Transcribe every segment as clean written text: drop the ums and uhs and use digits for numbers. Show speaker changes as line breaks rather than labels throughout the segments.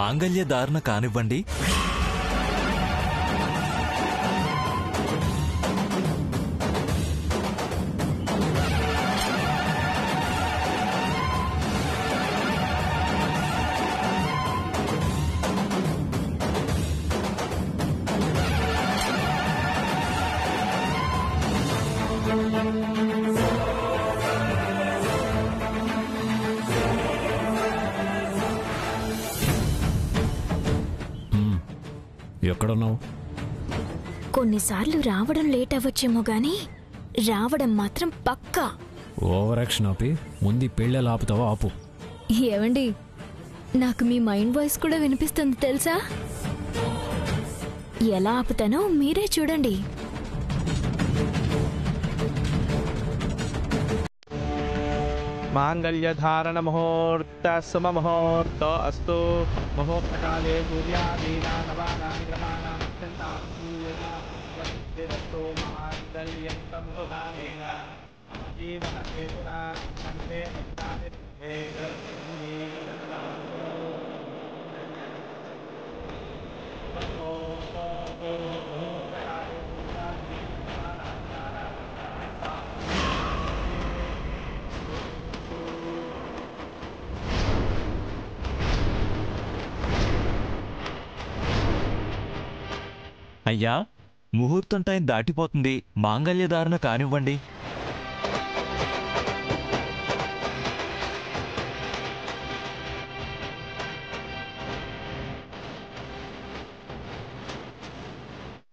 మాంగళ్య ధారణ కానివ్వండి.
ఎక్కడున్నావు?
కొన్నిసార్లు రావడం లేట్ అవ్వచ్చేమో గాని రావడం మాత్రం పక్కా.
ఓవర్ యాక్షన్ ఆపి ముందు పెళ్ళి ఆపుతావా? ఆపు.
ఏవండి, నాకు మీ మైండ్ వాయిస్ కూడా వినిపిస్తుంది తెలుసా? ఎలా ఆపుతానో మీరే చూడండి.
మాంగళ్యధారణ ముహూర్త శుభ ముహూర్త అస్తు. ముహూర్తకాలే
అయ్యా, ముహూర్తం టైం దాటిపోతుంది. మాంగళ్య ధారణ కానివ్వండి.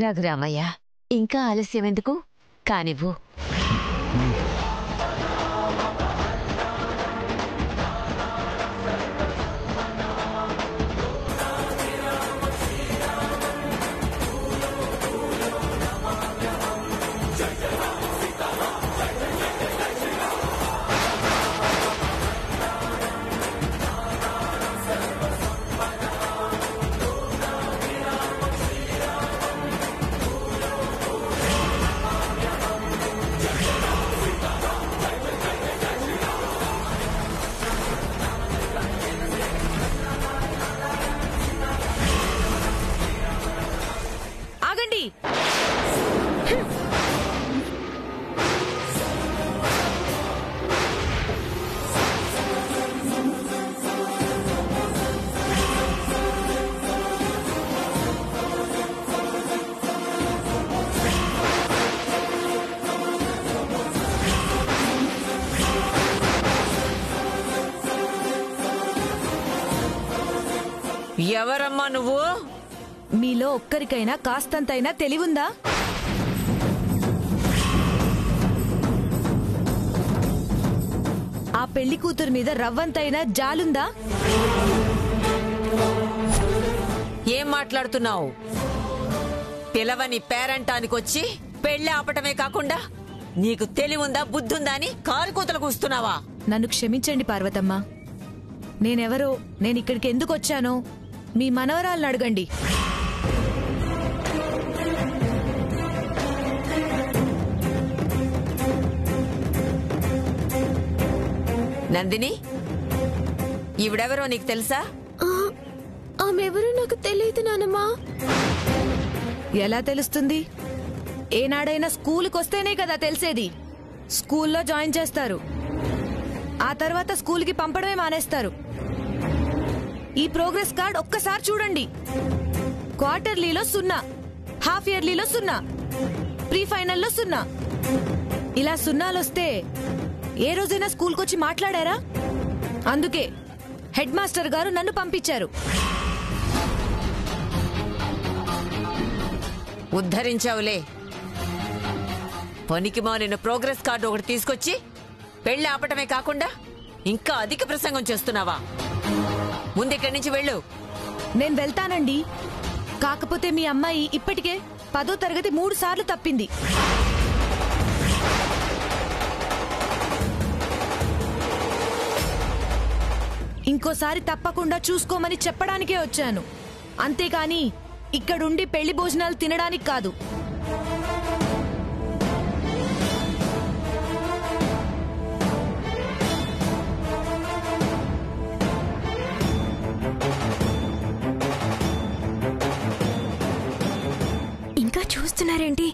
రఘురామయ్య, ఇంకా ఆలస్యం ఎందుకు? కానివ్వు.
ఎవరమ్మా నువ్వు?
మీలో ఒక్కరికైనా కాస్తంతైనా తెలివుందా? ఆ పెళ్లి కూతురు మీద రవ్వంతైనా జాలుందా?
ఏం మాట్లాడుతున్నావు? పిలవని పేరంటానికొచ్చి పెళ్లి ఆపటమే కాకుండా నీకు తెలివుందా, బుద్ధుందా అని కారు కూతలు కూస్తున్నావా?
నన్ను క్షమించండి పార్వతమ్మ. నేనెవరో, నేనిక్కడికి ఎందుకు వచ్చానో మీ మనవరాలను అడగండి.
నందిని, ఈవిడెవరో నీకు తెలుసా?
ఆమెవరో నాకు తెలియదు నానమ్మా.
ఎలా తెలుస్తుంది? ఏనాడైనా స్కూలుకి వస్తేనే కదా తెలిసేది. స్కూల్లో జాయిన్ చేస్తారు, ఆ తర్వాత స్కూల్కి పంపడమే మానేస్తారు. ఈ ప్రోగ్రెస్ కార్డ్ ఒక్కసారి చూడండి. క్వార్టర్లీలో 0, హాఫ్ ఇయర్లీలో 0, ప్రీ ఫైనల్లో 0. ఇలా 0లొస్తే ఏ రోజైనా స్కూల్కొచ్చి మాట్లాడారా? అందుకే హెడ్ మాస్టర్ గారు నన్ను పంపించారు.
ఉద్ధరించావులే. పనికి మాలిన ప్రోగ్రెస్ కార్డు ఒకటి తీసుకొచ్చి పెళ్లి ఆపటమే కాకుండా ఇంకా అధిక ప్రసంగం చేస్తున్నావా? ముందెక్కడి నుంచి వెళ్ళు.
నేను వెళ్తానండి. కాకపోతే మీ అమ్మాయి ఇప్పటికే 10వ తరగతి 3 సార్లు తప్పింది. ఇంకోసారి తప్పకుండా చూసుకోమని చెప్పడానికే వచ్చాను, అంతేకాని ఇక్కడుండి పెళ్లి భోజనాలు తినడానికి కాదు.
చూస్తున్నారేంటి?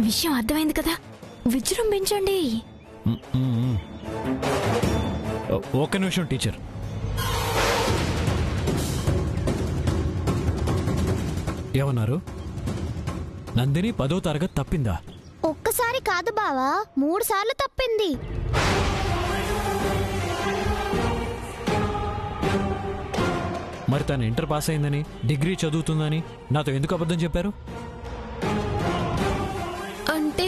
విషయం అర్థమైంది కదా, విజృంభించండి.
ఒక్క నిమిషం టీచర్. ఏమన్నారు? నందిని 10వ తరగతి తప్పిందా?
ఒక్కసారి కాదు బావా, 3 సార్లు తప్పింది.
మరి తను ఇంటర్ పాస్ అయిందని, డిగ్రీ చదువుతుందని నాతో ఎందుకు అబద్ధం చెప్పారు?
అంటే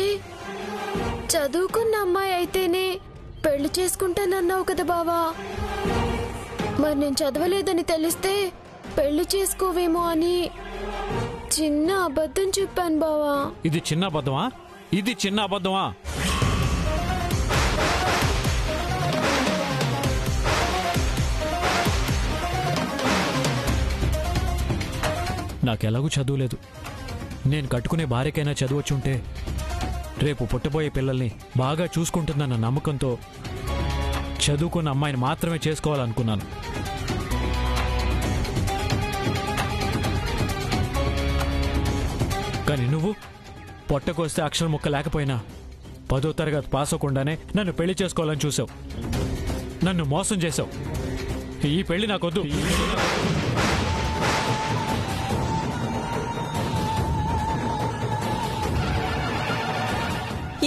చదువుకున్న అమ్మాయి అయితేనే పెళ్లి చేసుకుంటానన్నావు కదా బావా. మరి నేను చదవలేదని తెలిస్తే పెళ్లి చేసుకోవేమో అని చిన్న అబద్ధం చెప్పాను బావా.
ఇది చిన్న అబద్ధమా? ఇది చిన్న అబద్ధమా? నాకెలాగూ చదువులేదు. నేను కట్టుకునే భార్యకైనా చదువొచ్చుంటే రేపు పుట్టబోయే పిల్లల్ని బాగా చూసుకుంటుందన్న నమ్మకంతో చదువుకున్న అమ్మాయిని మాత్రమే చేసుకోవాలనుకున్నాను. కానీ నువ్వు పొట్టకొస్తే అక్షరం ముక్క లేకపోయినా 10వ తరగతి పాస్ అవ్వకుండానే నన్ను పెళ్లి చేసుకోవాలని చూసావు. నన్ను మోసం చేసావు. ఈ పెళ్లి నాకొద్దు.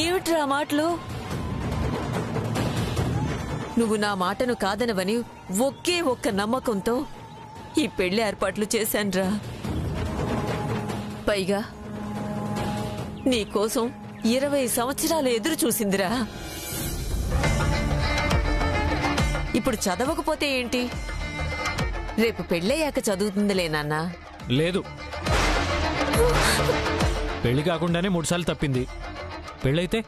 ఏమిట్రా మాటలు? నువ్వు నా మాటను కాదనవని ఒకే ఒక్క నమ్మకంతో ఈ పెళ్లి ఏర్పాట్లు చేశాన్రా. పైగా నీకోసం 20 సంవత్సరాలు ఎదురు చూసిందిరా. ఇప్పుడు చదవకపోతే ఏంటి? రేపు పెళ్ళయ్యాక చదువుతుందిలే నాన్న.
లేదు, పెళ్లి కాకుండానే 3 సార్లు తప్పింది. పెళ్ళైతే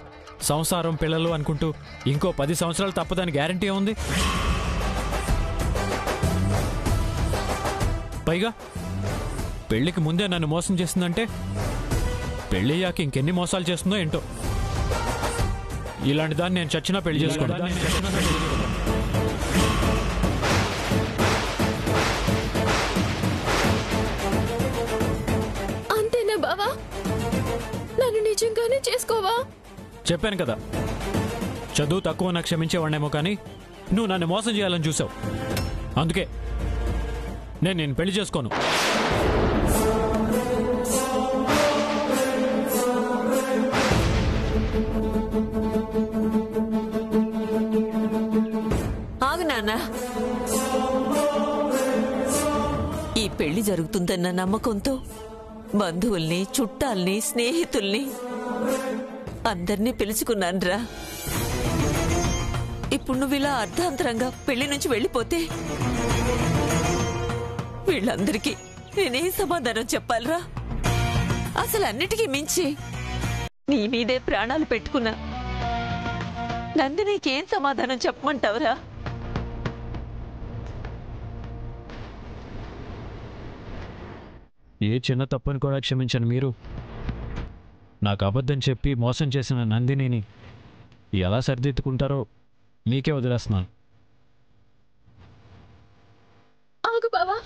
సంసారం పిల్లలు అనుకుంటూ ఇంకో 10 సంవత్సరాలు తప్పదని గ్యారంటీ ఉంది. పైగా పెళ్లికి ముందే నన్ను మోసం చేస్తుందంటే పెళ్ళయ్యాక ఇంకెన్ని మోసాలు చేస్తుందో ఏంటో. ఇలాంటి దాన్ని నేను చచ్చినా పెళ్లి చేసుకోను.
అంతేనా బావా? నన్ను నిజంగానే చేసుకోవా?
చెప్పాను కదా, చదువు తక్కువ నాకు క్షమించేవాడినేమో కానీ నువ్వు నన్ను మోసం చేయాలని చూసావు. అందుకే నేను పెళ్లి చేసుకోను.
ఆగు నాన్న. ఈ పెళ్లి జరుగుతుందన్న నమ్మకంతో బంధువుల్ని, చుట్టాల్ని, స్నేహితుల్ని అందర్నీ పిలుచుకున్నాన్రా. ఇప్పుడు నువ్వు ఇలా అర్ధాంతరంగా పెళ్లి నుంచి వెళ్ళిపోతే వీళ్ళందరికీ నేనేం సమాధానం చెప్పాలరా? అసలు అన్నిటికీ మించి నీ మీదే ప్రాణాలు పెట్టుకున్నా నందినీకేం సమాధానం చెప్పమంటావురా?
ఏ చిన్న తప్పుని కూడా క్షమించను మీరు నాకు అబద్ధం చెప్పి మోసం చేసిన నందినిని ఎలా సరిదిద్దుకుంటారో మీకే వదిలేస్తున్నాను.
ఆగు బావా.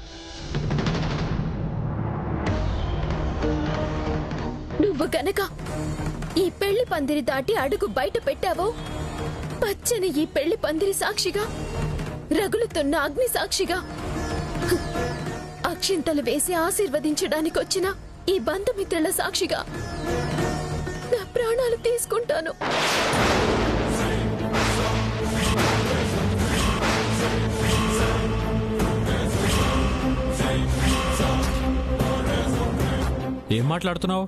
నువ్వు గనక ఈ పెళ్లి పందిరి దాటి అడుగు బయట పెట్టావో పచ్చని ఈ పెళ్లి పందిరి సాక్షిగా, రగులుతున్న అగ్ని సాక్షిగా, అక్షింతలు వేసి ఆశీర్వదించడానికి వచ్చిన ఈ బంధుమిత్రుల సాక్షిగా నా ప్రాణాలు తీసుకుంటాను.
ఏం మాట్లాడుతున్నావు?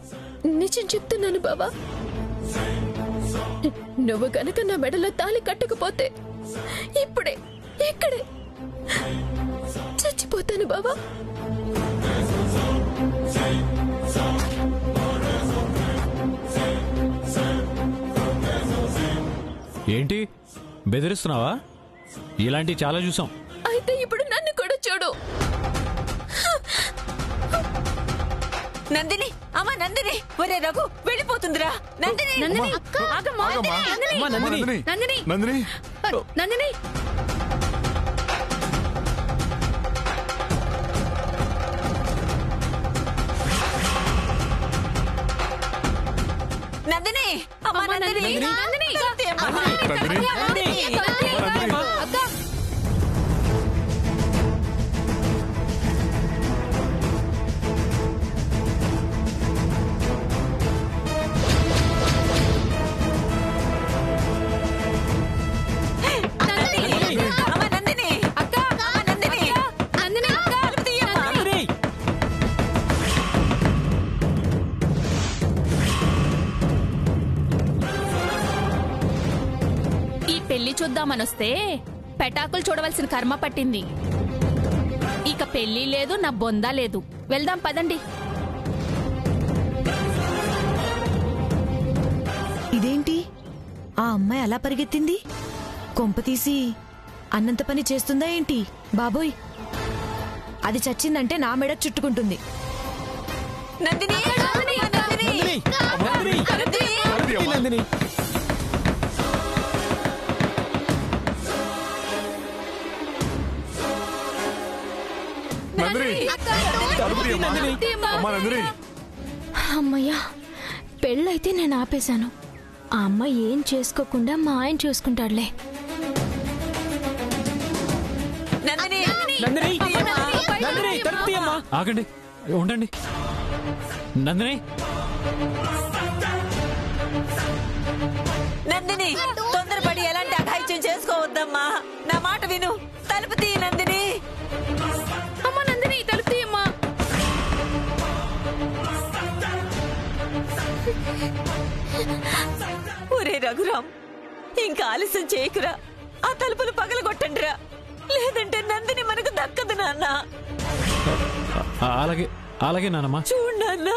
నిజం చెప్తున్నాను బాబా. నువ్వు గనక నా మెడలో తాళి కట్టకపోతే ఇప్పుడే ఇక్కడే చచ్చిపోతాను బాబా.
ఏంటి బెదిరిస్తున్నావా? ఇలాంటివి చాలా చూసాం.
అయితే ఇప్పుడు నన్ను కూడా చూడు.
నందిని, అమ్మా నందిని, ఒరే రఘు వెళ్ళిపోతుందిరా. నందిని,
నందిని
పెళ్లి చూద్దామనొస్తే పెటాకులు చూడవలసిన కర్మ పట్టింది. ఇక పెళ్లి లేదు, నా బొందా లేదు. వెళ్దాం పదండి.
ఇదేంటి ఆ అమ్మాయి అలా పరిగెత్తింది? కొంపతీసి అన్నంత పని చేస్తుందా ఏంటి? బాబోయ్, అది చచ్చిందంటే నా మెడ చుట్టుకుంటుంది.
అమ్మయ్యా, పెళ్ళైతే నేను ఆపేశాను. ఆ అమ్మాయి ఏం చేసుకోకుండా మా ఆయన చూసుకుంటాడులే.
ఆగండి, ఉండండి. నందిని,
నందిని, తొందరపడి ఎలాంటి అఘాయిత్యం చేసుకోవద్దమ్మా. నా మాట విను. తలుపు తీ నందిని.
అమ్మా నందిని, తలుపు తీయమ్మా.
ఒరే రఘురాం, ఇంకా ఆలస్యం చేయకురా. ఆ తలుపులు పగలగొట్టండిరా, లేదంటే నందిని మనకు దక్కదు నాన్న.
అలాగే అలాగే నానమ్మా.
చూడు నాన్న.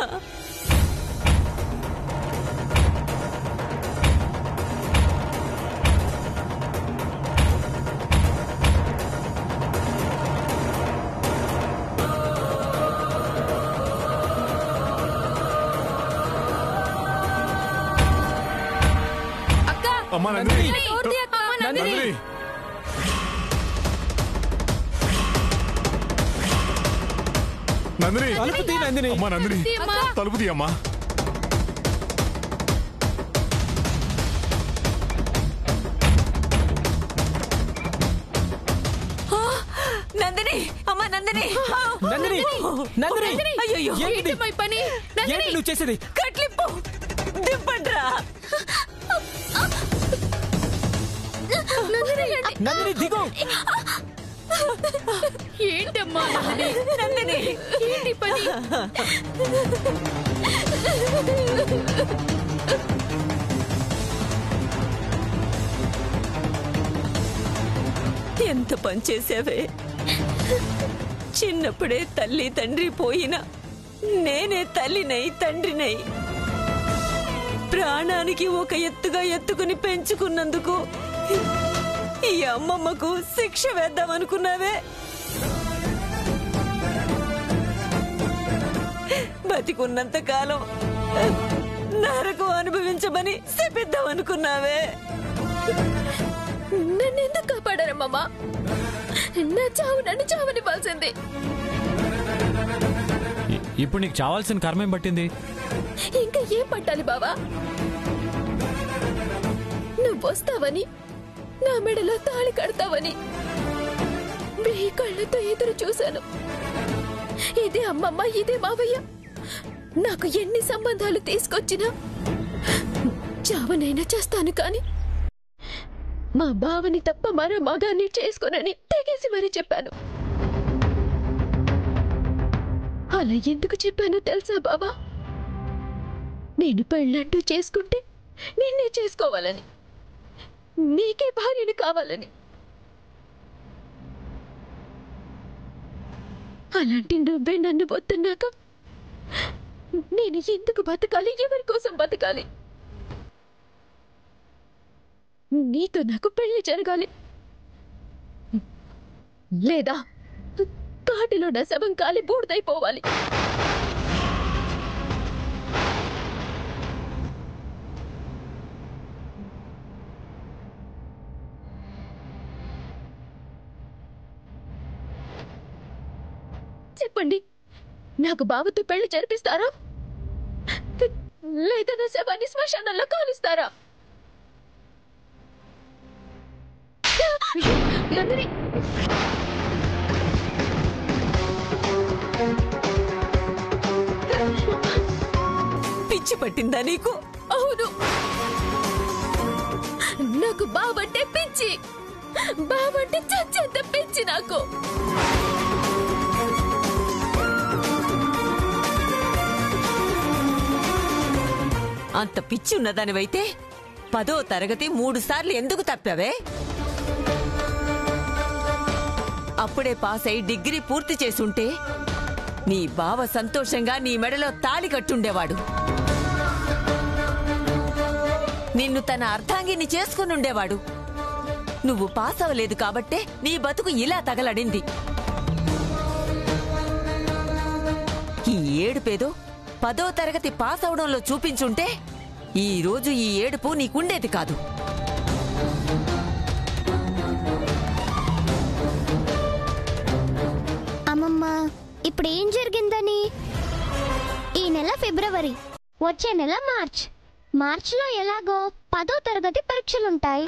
అమ్మా నందిని,
నందిని,
నందిని, తలుపు తీ నందిని. అమ్మా నందిని, తలుపు తీ అమ్మా.
నందిని, అమ్మా నందిని.
నందిని, నందిని,
అయ్యో,
ఏంటమ్మా ఈ పని?
ఏంటి నువ్వు చేసేది?
కట్లిప్పు దింపండ్రా.
నందిని దిగు.
ఏంటమ్మా నందిని?
నందిని,
ఏంటి పని?
ఎంత పని చేసావే. చిన్నప్పుడే తల్లి తండ్రి పోయినా నేనే తల్లినై తండ్రినై ప్రాణానికి ఒక ఎత్తుగా ఎత్తుకుని పెంచుకున్నందుకు ఈ అమ్మమ్మకు శిక్ష వేద్దామనుకున్నావే. బతికున్నంత కాలం నరకం అనుభవించమని శపిద్దామనుకున్నావే.
నన్నెందుకు కాపాడారమ్మా? నా చావు నన్ను చావనివ్వాల్సింది.
ఇప్పుడు నీకు చావాల్సిన కర్మేం పట్టింది?
ఇంకా ఏం పట్టాలి బావా? నువ్వు వస్తావని, నా మెడలో తాళి కడతావని వెయ్యి కళ్ళతో ఎదురు చూశాను. ఇదే అమ్మమ్మ, ఇదే మావయ్య నాకు ఎన్ని సంబంధాలు తీసుకొచ్చినా చావనైనా చేస్తాను కాని మా బావని తప్ప మరో మగాన్ని చేసుకోనని తెగేసి మరీ చెప్పాను. అలా ఎందుకు చెప్పానో తెలుసా బావా? నేను పెళ్ళంటూ చేసుకుంటే నిన్నే చేసుకోవాలని, నీకే భార్యను కావాలని. అలాంటి నువ్వే నన్ను వద్దన్నాక నేను ఎందుకు బతకాలి? ఎవరి కోసం బతకాలి? నీతో నాకు పెళ్లి జరగాలి, లేదా కాటిలో నా శవం కాలి బూడిదైపోవాలి. చెప్పండి, నాకు బావతో పెళ్లి జరిపిస్తారా, లేదా నా శవాన్ని శ్మశానంలో కాలుస్తారా? నందిని
పిచ్చి పట్టిందా నీకు?
అవును, నాకు బావంటే పిచ్చి. బావంటే చచ్చేంత పిచ్చి నాకు.
అంత పిచ్చి ఉన్నదానివైతే 10వ తరగతి 3 సార్లు ఎందుకు తప్పావే? అప్పుడే పాస్ అయి డిగ్రీ పూర్తి చేసుంటే నీ బావ సంతోషంగా నీ మెడలో తాళి కట్టుండేవాడు. నిన్ను తన అర్ధాంగిని చేసుకునుండేవాడు. నువ్వు పాస్ అవ్వలేదు కాబట్టే నీ బతుకు ఇలా తగలడింది. ఈ ఏడుపేదో 10వ తరగతి పాస్ అవడంలో చూపించుంటే ఈ రోజు ఈ ఏడుపు నీకుండేది కాదు.
అమ్మమ్మ, ఇప్పుడు ఏం జరిగిందని? ఈ నెల ఫిబ్రవరి, వచ్చే నెల మార్చిలో ఎలాగో 10వ తరగతి పరీక్షలుంటాయి.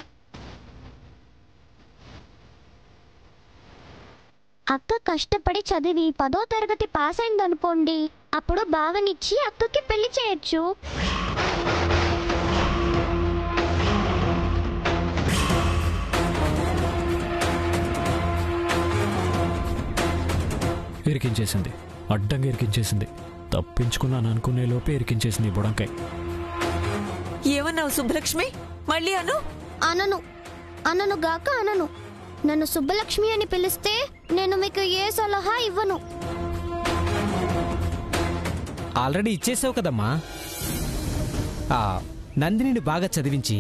అక్క కష్టపడి చదివి 10వ తరగతి పాస్ అయిందనుకోండి, అప్పుడు బావనిచ్చి అక్కకి పెళ్లి చేయొచ్చు.
ఇరికించేసింది, అడ్డంగా ఇరికించేసింది. తప్పించుకున్నాను అనుకునే లోపే ఇరికించేసింది బుడంకాయ.
ఏమన్నావు సుబ్బలక్ష్మి? మళ్ళీ
అనను గాక అనను. నన్ను సుబ్బలక్ష్మి అని పిలిస్తే నేను మీకు ఏ సలహా ఇవ్వను.
ఆల్రెడీ ఇచ్చేసావు కదమ్మా. నందినిని బాగా చదివించి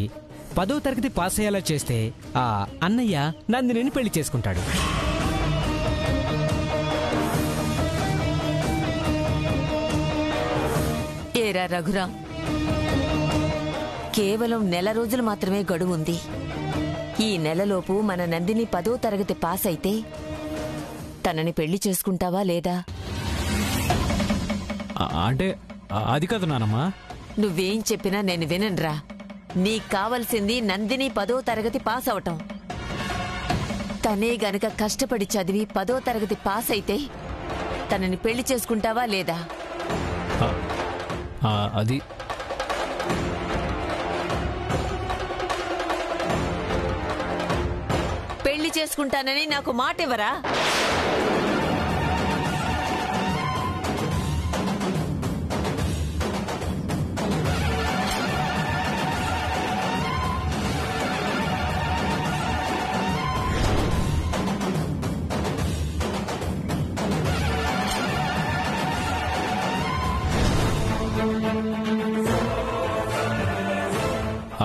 10వ తరగతి పాస్ అయ్యేలా చేస్తే అన్నయ్య నందినిని పెళ్లి చేసుకుంటాడు.
ఏరా రఘురాం, కేవలం నెల రోజులు మాత్రమే గడువుంది. ఈ నెలలోపు మన నందిని 10వ తరగతి పాస్ అయితే తనని పెళ్లి చేసుకుంటావా లేదా?
అంటే అది కాదు నానమ్మా.
నువ్వేం చెప్పినా నేను విననురా. నీకు కావలసింది నందిని 10వ తరగతి పాస్ అవటం. తనే గనక కష్టపడి చదివి 10వ తరగతి పాస్ అయితే తనని పెళ్లి చేసుకుంటావా లేదా?
అది
పెళ్లి చేసుకుంటానని నాకు మాట ఇవ్వరా?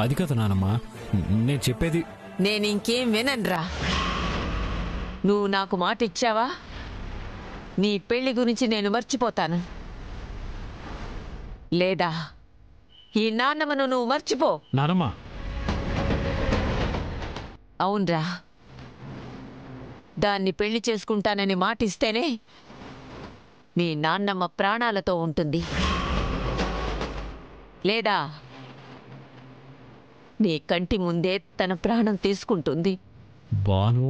అది కాదు నానమ్మా, నేను చెప్పేది.
నేనింకేం విననురా. నువ్వు నాకు మాట ఇచ్చావా? నీ పెళ్లి గురించి నేను మర్చిపోతాను. లేదా ఈ నాన్నమ్మను నువ్వు మర్చిపో.
నానమ్మా,
అవునరా, దాన్ని పెళ్లి చేసుకుంటానని మాటిస్తేనే మీ నాన్నమ్మ ప్రాణాలతో ఉంటుంది. లేదా నీ కంటి ముందే తన ప్రాణం తీసుకుంటుంది.
బాను,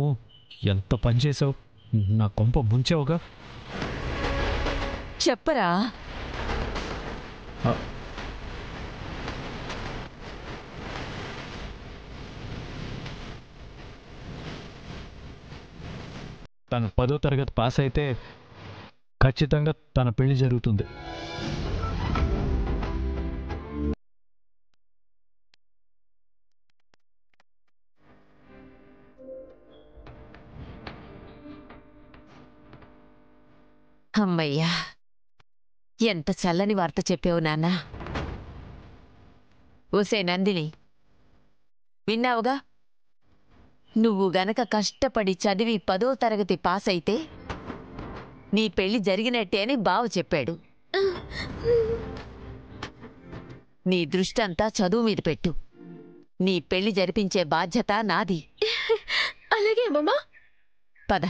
ఎంత పని చేసావు, నా కొంప ముంచావుగా.
చెప్పరా?
తను 10వ తరగతి పాస్ అయితే ఖచ్చితంగా తన పెళ్లి జరుగుతుంది.
అమ్మయ్యా, ఎంత చల్లని వార్త చెప్పావు నాన్న. ఓసే నందిని, విన్నావుగా? నువ్వు గనక కష్టపడి చదివి 10వ తరగతి పాస్ అయితే నీ పెళ్లి జరిగినట్టే అని బావ చెప్పాడు. నీ దృష్టంతా చదువు మీద పెట్టు. నీ పెళ్లి జరిపించే బాధ్యత నాది.
అలాగే అమ్మమ్మా.
పద.